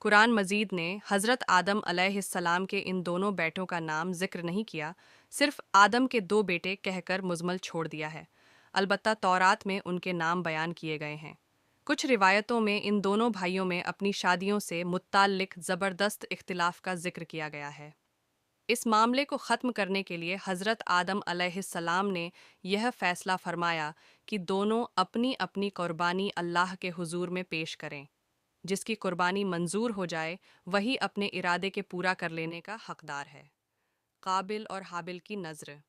कुरान मजीद ने हज़रत आदम अलैहिस्सलाम के इन दोनों बेटों का नाम जिक्र नहीं किया, सिर्फ आदम के दो बेटे कहकर मुजमल छोड़ दिया है। अलबत्ता तौरात में उनके नाम बयान किए गए हैं। कुछ रिवायतों में इन दोनों भाइयों में अपनी शादियों से मुत्ताल्लिक ज़बरदस्त इख्तिलाफ का जिक्र किया गया है। इस मामले को ख़त्म करने के लिए हज़रत आदम अलैहिस्सलाम ने यह फ़ैसला फ़रमाया कि दोनों अपनी अपनी क़ुरबानी अल्लाह के हुज़ूर में पेश करें। जिसकी कुर्बानी मंजूर हो जाए वही अपने इरादे के पूरा कर लेने का हकदार है। काबिल और हाबिल की नज़र।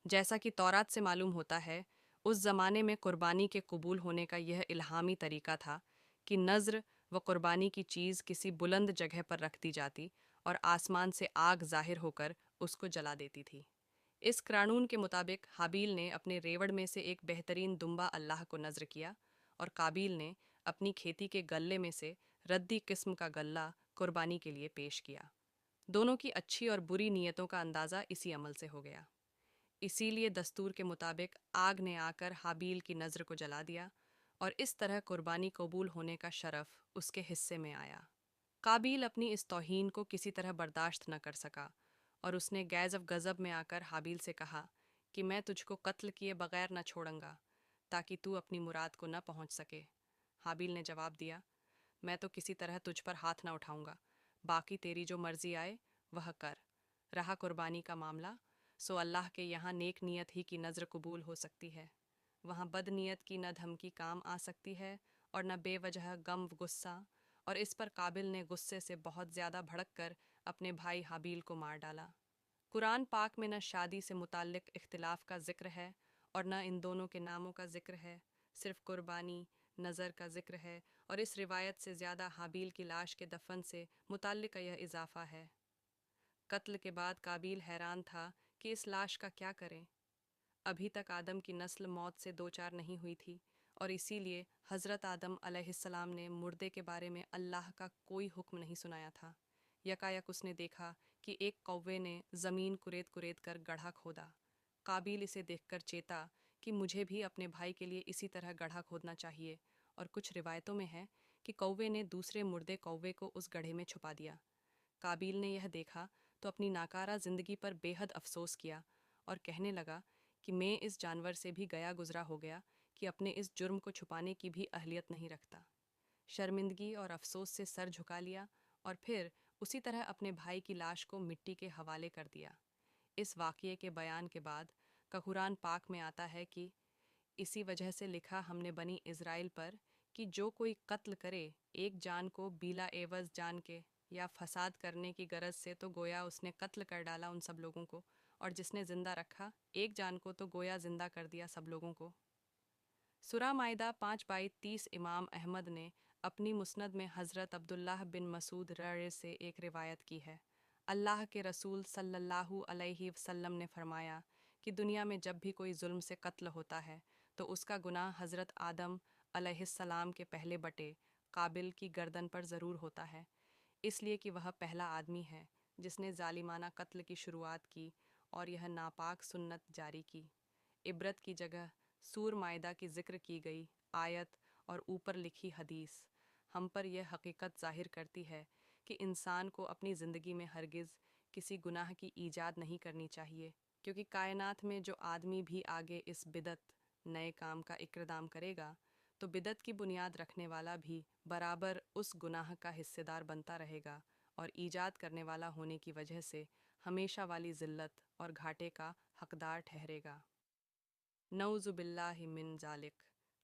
जैसा कि तौरात से मालूम होता है, उस ज़माने में कुर्बानी के कबूल होने का यह इल्हामी तरीका था कि नज़र व कुर्बानी की चीज़ किसी बुलंद जगह पर रख दी जाती और आसमान से आग ज़ाहिर होकर उसको जला देती थी। इस कानून के मुताबिक हाबील ने अपने रेवड़ में से एक बेहतरीन दुम्बा अल्लाह को नज़र किया और काबिल ने अपनी खेती के गल्ले में से रद्दी किस्म का गल्ला कुर्बानी के लिए पेश किया। दोनों की अच्छी और बुरी नीयतों का अंदाज़ा इसी अमल से हो गया। इसीलिए दस्तूर के मुताबिक आग ने आकर हाबील की नज़र को जला दिया और इस तरह कुर्बानी कबूल होने का शरफ उसके हिस्से में आया। काबिल अपनी इस तौहीन को किसी तरह बर्दाश्त न कर सका और उसने गैज़ गज़ब में आकर हाबील से कहा कि मैं तुझको कत्ल किए बगैर न छोड़ूंगा ताकि तू अपनी मुराद को न पहुंच सके। हाबील ने जवाब दिया, मैं तो किसी तरह तुझ पर हाथ न उठाऊंगा, बाकी तेरी जो मर्जी आए वह कर। रहा कुर्बानी का मामला, सो अल्लाह के यहाँ नेक नियत ही की नज़र कबूल हो सकती है। वहाँ बद नियत की न धमकी काम आ सकती है और न बेवजह गम गुस्सा। और इस पर काबिल ने गुस्से से बहुत ज़्यादा भड़क कर अपने भाई हाबील को मार डाला। कुरान पाक में न शादी से मुताल्लिक इख्तिलाफ का जिक्र है और न इन दोनों के नामों का जिक्र है, सिर्फ कुर्बानी नज़र का जिक्र है और इस रिवायत से ज़्यादा हाबील की लाश के दफन से मुताल्लिक यह इजाफ़ा है। कत्ल के बाद काबिल हैरान था कि इस लाश का क्या करें। अभी तक आदम की नस्ल मौत से दो चार नहीं हुई थी और इसीलिए हज़रत आदम अलैहिस्सलाम ने मुर्दे के बारे में अल्लाह का कोई हुक्म नहीं सुनाया था। यकायक उसने देखा कि एक कौवे ने ज़मीन कुरेद कुरेद कर गड्ढा खोदा। काबिल इसे देखकर चेता कि मुझे भी अपने भाई के लिए इसी तरह गड्ढा खोदना चाहिए और कुछ रिवायतों में है कि कौवे ने दूसरे मुर्दे कौवे को उस गड्ढे में छुपा दिया। काबिल ने यह देखा तो अपनी नाकारा ज़िंदगी पर बेहद अफसोस किया और कहने लगा कि मैं इस जानवर से भी गया गुजरा हो गया कि अपने इस जुर्म को छुपाने की भी अहलियत नहीं रखता। शर्मिंदगी और अफसोस से सर झुका लिया और फिर उसी तरह अपने भाई की लाश को मिट्टी के हवाले कर दिया। इस वाक़ये के बयान के बाद कुरान पाक में आता है कि इसी वजह से लिखा हमने बनी इज़राइल पर कि जो कोई कत्ल करे एक जान को बीला एवज़ जान के या फसाद करने की गरज से, तो गोया उसने कत्ल कर डाला उन सब लोगों को, और जिसने ज़िंदा रखा एक जान को तो गोया ज़िंदा कर दिया सब लोगों को। सूरा माइदा 5/30। इमाम अहमद ने अपनी मुस्नद में हज़रत अब्दुल्लाह बिन मसूद रज़ से एक रिवायत की है। अल्लाह के रसूल सल्लल्लाहु अलैहि वसल्लम ने फरमाया कि दुनिया में जब भी कोई जुल्म से कत्ल होता है तो उसका गुनाह हज़रत आदम अलैहिस्सलाम के पहले बटे काबिल की गर्दन पर ज़रूर होता है, इसलिए कि वह पहला आदमी है जिसने जालिमाना कत्ल की शुरुआत की और यह नापाक सुन्नत जारी की। इबरत की जगह सूर मायदा की ज़िक्र की गई आयत और ऊपर लिखी हदीस हम पर यह हकीकत ज़ाहिर करती है कि इंसान को अपनी ज़िंदगी में हरगिज़ किसी गुनाह की ईजाद नहीं करनी चाहिए, क्योंकि कायनात में जो आदमी भी आगे इस बिदत नए काम का इक़राम करेगा तो बिदत की बुनियाद रखने वाला भी बराबर उस गुनाह का हिस्सेदार बनता रहेगा और ईजाद करने वाला होने की वजह से हमेशा वाली ज़िल्लत और घाटे का हकदार ठहरेगा। नऊज़ुबिल्लाहि मिन ज़ालिक।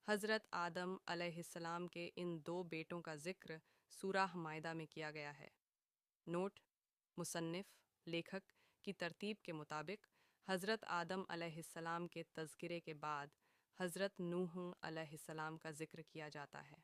हज़रत आदम अलैहिस्सलाम के इन दो बेटों का ज़िक्र सूरह माइदा में किया गया है। नोट: मुसन्निफ़ लेखक की तरतीब के मुताबिक हज़रत आदम अलैहिस्सलाम के तज़किरे के बाद हज़रत नूह अलैहिस्सलाम का ज़िक्र किया जाता है।